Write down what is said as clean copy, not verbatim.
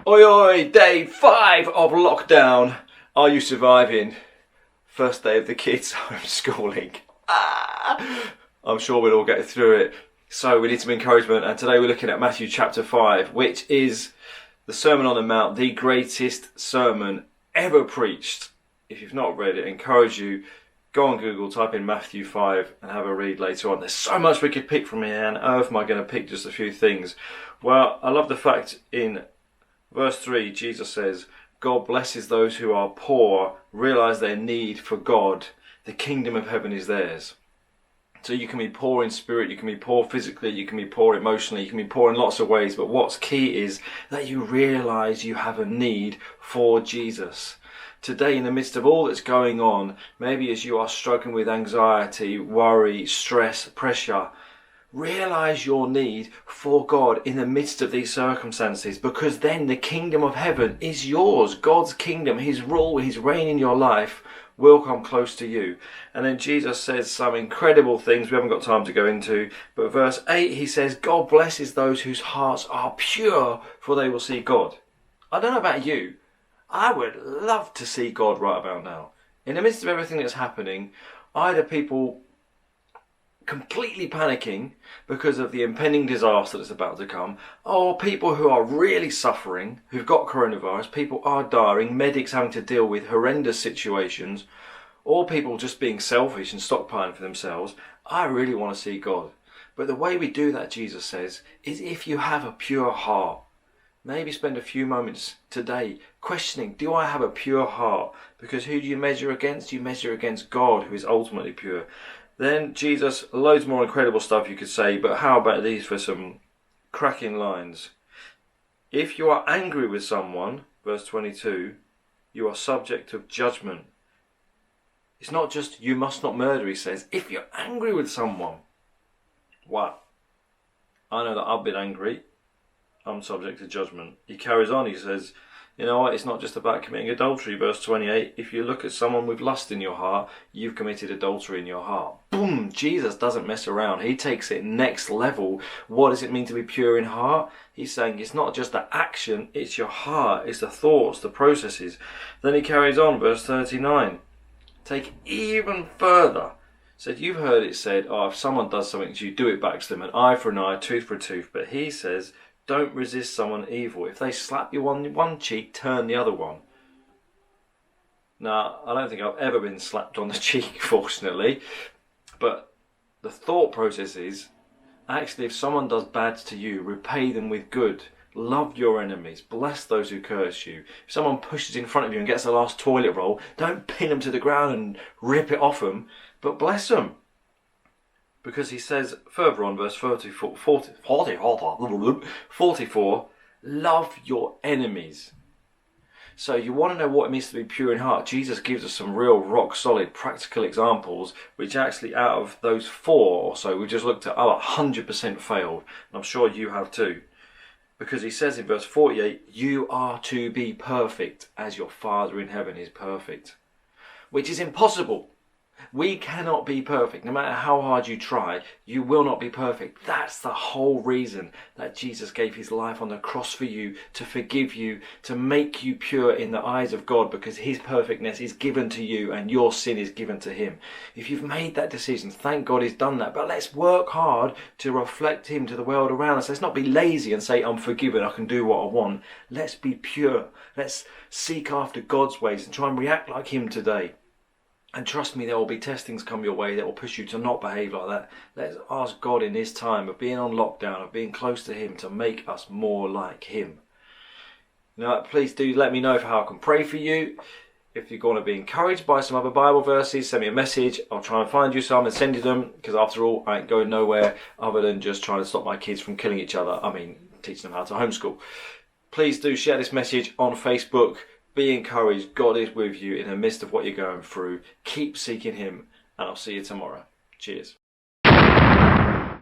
Oi oi, day 5 of lockdown. Are you surviving? First day of the kids homeschooling. I'm sure we'll all get through it. So we need some encouragement, and today we're looking at Matthew chapter 5, which is the Sermon on the Mount, the greatest sermon ever preached. If you've not read it, I encourage you, go on Google, type in Matthew 5 and have a read later on. There's so much we could pick from here, and how am I going to pick just a few things? Well, I love the fact in verse 3, Jesus says, God blesses those who are poor, realise their need for God. The kingdom of heaven is theirs. So you can be poor in spirit, you can be poor physically, you can be poor emotionally, you can be poor in lots of ways. But what's key is that you realise you have a need for Jesus. Today, in the midst of all that's going on, maybe as you are struggling with anxiety, worry, stress, pressure, realise your need for God in the midst of these circumstances, because then the kingdom of heaven is yours. God's kingdom, his rule, his reign in your life will come close to you. And then Jesus says some incredible things we haven't got time to go into, but verse 8 he says, God blesses those whose hearts are pure, for they will see God. I don't know about you, I would love to see God right about now. In the midst of everything that's happening, either people completely panicking because of the impending disaster that's about to come, or people who are really suffering, who've got coronavirus, people are dying, medics having to deal with horrendous situations, or people just being selfish and stockpiling for themselves. I really want to see God. But the way we do that, Jesus says, is if you have a pure heart. Maybe spend a few moments today questioning, do I have a pure heart? Because who do you measure against? You measure against God, who is ultimately pure. Then Jesus, loads more incredible stuff you could say, but how about these for some cracking lines? If you are angry with someone, verse 22, you are subject of judgment. It's not just you must not murder, he says. If you're angry with someone, wow. I know that I've been angry. I'm subject to judgment. He carries on, he says, you know what, it's not just about committing adultery, verse 28. If you look at someone with lust in your heart, you've committed adultery in your heart. Boom! Jesus doesn't mess around. He takes it next level. What does it mean to be pure in heart? He's saying it's not just the action, it's your heart, it's the thoughts, the processes. Then he carries on, verse 39. Take even further. Said, you've heard it said, oh, if someone does something to you, do it back to them, an eye for an eye, a tooth for a tooth. But he says, don't resist someone evil. If they slap you on one cheek, turn the other one. Now, I don't think I've ever been slapped on the cheek, fortunately. But the thought process is, actually, if someone does bad to you, repay them with good. Love your enemies. Bless those who curse you. If someone pushes in front of you and gets the last toilet roll, don't pin them to the ground and rip it off them, but bless them. Because he says further on, verse 44, love your enemies. So you want to know what it means to be pure in heart. Jesus gives us some real rock solid practical examples, which actually out of those 4 or so we just looked at, 100% failed. And I'm sure you have too. Because he says in verse 48, you are to be perfect as your Father in heaven is perfect. Which is impossible. We cannot be perfect. No matter how hard you try, you will not be perfect. That's the whole reason that Jesus gave his life on the cross for you, to forgive you, to make you pure in the eyes of God, because his perfectness is given to you and your sin is given to him. If you've made that decision, thank God he's done that. But let's work hard to reflect him to the world around us. Let's not be lazy and say, I'm forgiven, I can do what I want. Let's be pure. Let's seek after God's ways and try and react like him today. And trust me, there will be testings come your way that will push you to not behave like that. Let's ask God in this time of being on lockdown, of being close to him, to make us more like him. Now, please do let me know how I can pray for you. If you're going to be encouraged by some other Bible verses, send me a message. I'll try and find you some and send you them, because after all, I ain't going nowhere other than just trying to stop my kids from killing each other. I mean, teaching them how to homeschool. Please do share this message on Facebook. Be encouraged. God is with you in the midst of what you're going through. Keep seeking him, and I'll see you tomorrow. Cheers.